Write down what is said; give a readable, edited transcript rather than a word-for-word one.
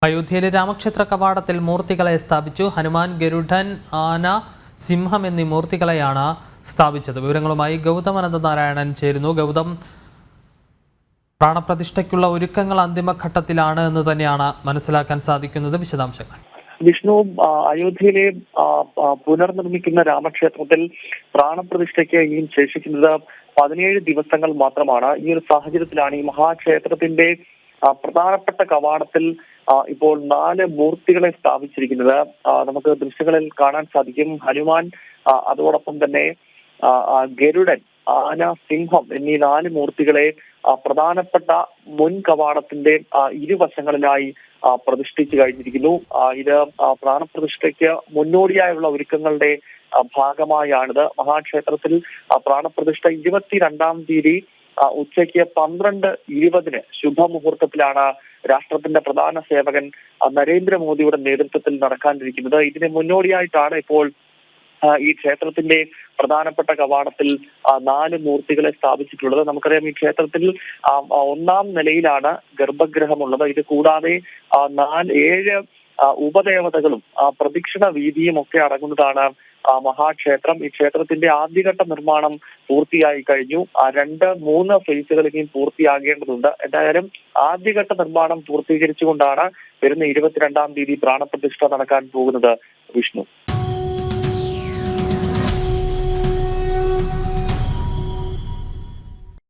അയോധ്യയിലെ രാമക്ഷേത്ര കവാടത്തിൽ മൂർത്തികളെ സ്ഥാപിച്ചു. ഹനുമാൻ, ഗരുഡൻ, ആന, സിംഹം എന്നീ മൂർത്തികളെയാണ് സ്ഥാപിച്ചത്. വിവരങ്ങളുമായി ഗൗതം അനന്തനാരായണൻ ചേരുന്നു. ഗൗതം, പ്രാണപ്രതിഷ്ഠയ്ക്കുള്ള ഒരുക്കങ്ങൾ അന്തിമഘട്ടത്തിലാണ് എന്ന് തന്നെയാണ് മനസ്സിലാക്കാൻ സാധിക്കുന്നത്. വിശദാംശങ്ങൾ. വിഷ്ണു, അയോധ്യയിലെ പുനർനിർമ്മിക്കുന്ന രാമക്ഷേത്രത്തിൽ പ്രാണപ്രതിഷ്ഠയ്ക്ക് ഇനിയും ശേഷിക്കുന്നത് 17 ദിവസങ്ങൾ മാത്രമാണ്. ഈ ഒരു സാഹചര്യത്തിലാണ് ഈ മഹാക്ഷേത്രത്തിന്റെ പ്രധാനപ്പെട്ട കവാടത്തിൽ ഇപ്പോൾ 4 മൂർത്തികളെ സ്ഥാപിച്ചിരിക്കുന്നത്. നമുക്ക് ദൃശ്യങ്ങളിൽ കാണാൻ സാധിക്കും. ഹനുമാൻ, അതോടൊപ്പം തന്നെ ഗരുഡൻ, ആന, സിംഹം എന്നീ 4 മൂർത്തികളെ പ്രധാനപ്പെട്ട മുൻ കവാടത്തിന്റെ ഇരുവശങ്ങളിലായി പ്രതിഷ്ഠിച്ചു കഴിഞ്ഞിരിക്കുന്നു. ഇത് പ്രാണപ്രതിഷ്ഠയ്ക്ക് മുന്നോടിയായുള്ള ഒരുക്കങ്ങളുടെ ഭാഗമായാണിത്. മഹാക്ഷേത്രത്തിൽ പ്രാണപ്രതിഷ്ഠ 22-ാം തീയതി ഉച്ചയ്ക്ക് 12:20 ശുഭമുഹൂർത്തത്തിലാണ് രാഷ്ട്രത്തിന്റെ പ്രധാന സേവകൻ നരേന്ദ്രമോദിയുടെ നേതൃത്വത്തിൽ നടക്കാനിരിക്കുന്നത്. ഇതിന് മുന്നോടിയായിട്ടാണ് ഇപ്പോൾ ഈ ക്ഷേത്രത്തിന്റെ പ്രധാനപ്പെട്ട കവാടത്തിൽ 4 മൂർത്തികളെ സ്ഥാപിച്ചിട്ടുള്ളത്. നമുക്കറിയാം, ഈ ക്ഷേത്രത്തിൽ 1-ാം നിലയിലാണ് ഗർഭഗൃഹമുള്ളത്. ഇത് കൂടാതെ 7 ഉപദേവതകളും പ്രദക്ഷിണ വീതിയും ഒക്കെ അടങ്ങുന്നതാണ് മഹാക്ഷേത്രം. ഈ ക്ഷേത്രത്തിന്റെ ആദ്യഘട്ട നിർമ്മാണം പൂർത്തിയായി കഴിഞ്ഞു. 2-3 ഫേസുകളിലും പൂർത്തിയാകേണ്ടതുണ്ട്. എന്തായാലും ആദ്യഘട്ട നിർമ്മാണം പൂർത്തീകരിച്ചുകൊണ്ടാണ് വരുന്ന 22-ാം തീയതി പ്രാണപ്രതിഷ്ഠ നടക്കാൻ പോകുന്നത്. വിഷ്ണു.